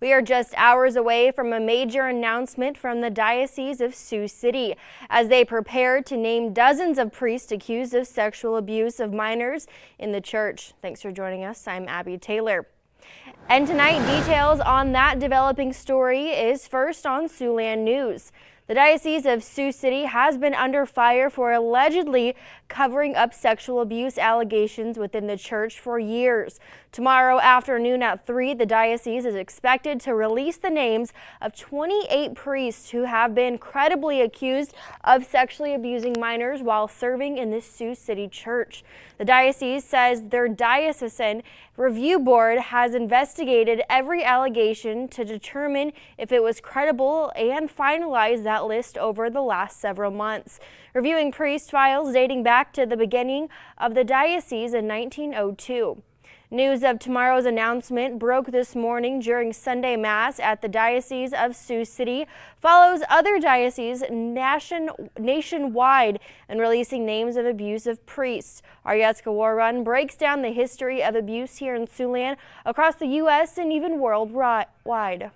We are just hours away from a major announcement from the Diocese of Sioux City as they prepare to name dozens of priests accused of sexual abuse of minors in the church. Thanks for joining us. I'm Abby Taylor. And tonight, details on that developing story is first on Siouxland News. The Diocese of Sioux City has been under fire for allegedly covering up sexual abuse allegations within the church for years. Tomorrow afternoon at 3, the diocese is expected to release the names of 28 priests who have been credibly accused of sexually abusing minors while serving in this Sioux City church. The diocese says their diocesan review board has investigated every allegation to determine if it was credible and finalized that list over the last several months, reviewing priest files dating back to the beginning of the diocese in 1902. News of tomorrow's announcement broke this morning during Sunday Mass at the Diocese of Sioux City, follows other dioceses nationwide in releasing names of abusive priests. Our Jetske Wauran breaks down the history of abuse here in Siouxland, across the U.S. and even worldwide.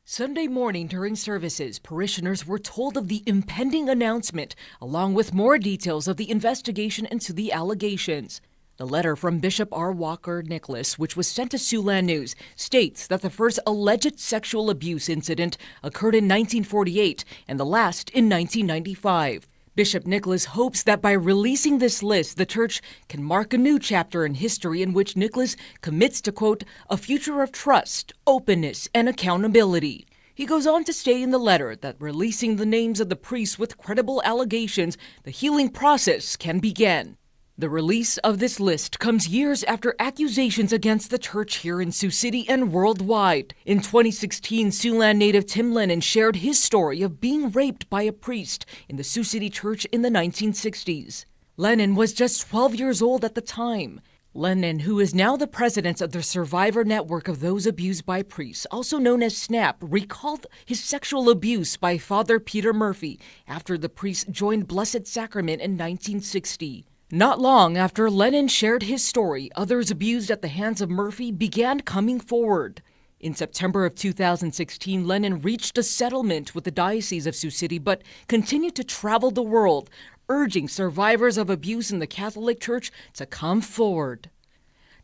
Sunday morning during services, parishioners were told of the impending announcement, along with more details of the investigation into the allegations. The letter from Bishop R. Walker Nicholas, which was sent to Siouxland News, states that the first alleged sexual abuse incident occurred in 1948 and the last in 1995. Bishop Nicholas hopes that by releasing this list, the church can mark a new chapter in history in which Nicholas commits to, quote, a future of trust, openness, and accountability. He goes on to say in the letter that releasing the names of the priests with credible allegations, the healing process can begin. The release of this list comes years after accusations against the church here in Sioux City and worldwide. In 2016, Siouxland native Tim Lennon shared his story of being raped by a priest in the Sioux City church in the 1960s. Lennon was just 12 years old at the time. Lennon, who is now the president of the Survivor Network of Those Abused by Priests, also known as SNAP, recalled his sexual abuse by Father Peter Murphy after the priest joined Blessed Sacrament in 1960. Not long after Lennon shared his story, others abused at the hands of Murphy began coming forward. In September of 2016, Lennon reached a settlement with the Diocese of Sioux City, but continued to travel the world, urging survivors of abuse in the Catholic Church to come forward.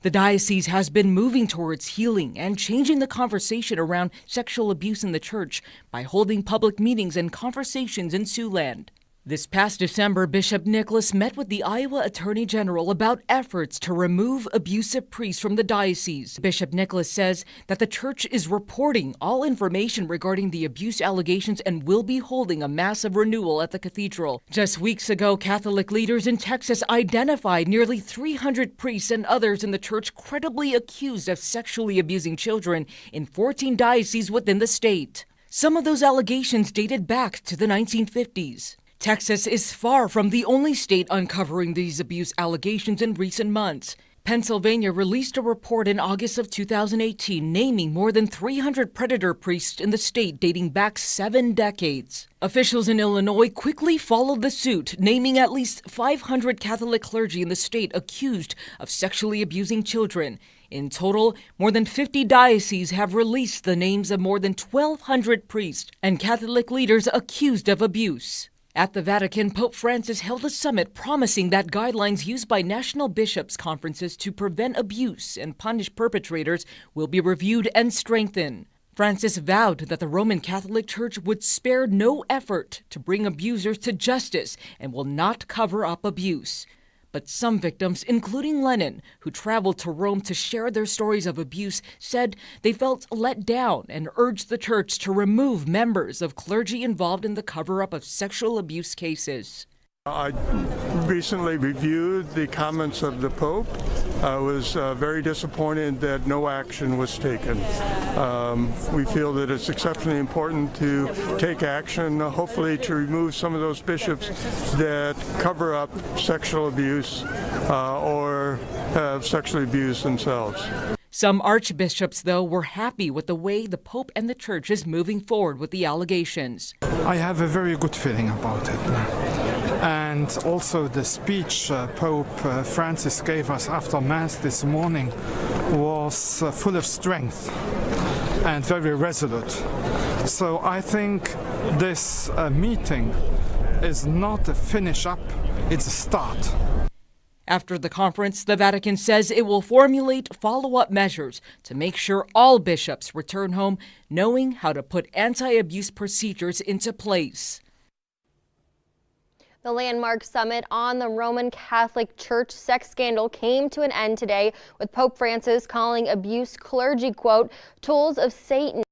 The diocese has been moving towards healing and changing the conversation around sexual abuse in the church by holding public meetings and conversations in Siouxland. This past December, Bishop Nicholas met with the Iowa Attorney General about efforts to remove abusive priests from the diocese. Bishop Nicholas says that the church is reporting all information regarding the abuse allegations and will be holding a massive renewal at the cathedral. Just weeks ago, Catholic leaders in Texas identified nearly 300 priests and others in the church credibly accused of sexually abusing children in 14 dioceses within the state. Some of those allegations dated back to the 1950s. Texas is far from the only state uncovering these abuse allegations in recent months. Pennsylvania released a report in August of 2018 naming more than 300 predator priests in the state dating back 7 decades. Officials in Illinois quickly followed the suit, naming at least 500 Catholic clergy in the state accused of sexually abusing children. In total, more than 50 dioceses have released the names of more than 1,200 priests and Catholic leaders accused of abuse. At the Vatican, Pope Francis held a summit promising that guidelines used by national bishops' conferences to prevent abuse and punish perpetrators will be reviewed and strengthened. Francis vowed that the Roman Catholic Church would spare no effort to bring abusers to justice and will not cover up abuse. But some victims, including Lennon, who traveled to Rome to share their stories of abuse, said they felt let down and urged the church to remove members of clergy involved in the cover-up of sexual abuse cases. I recently reviewed the comments of the Pope. I was very disappointed that no action was taken. We feel that it's exceptionally important to take action, hopefully to remove some of those bishops that cover up sexual abuse or have sexually abused themselves. Some archbishops, though, were happy with the way the Pope and the Church is moving forward with the allegations. I have a very good feeling about it. And also the speech Pope Francis gave us after Mass this morning was full of strength. and very resolute. So I think this meeting is not a finish up, it's a start. After the conference, the Vatican says it will formulate follow-up measures to make sure all bishops return home knowing how to put anti-abuse procedures into place. The landmark summit on the Roman Catholic Church sex scandal came to an end today, with Pope Francis calling abuse clergy, quote, tools of Satan.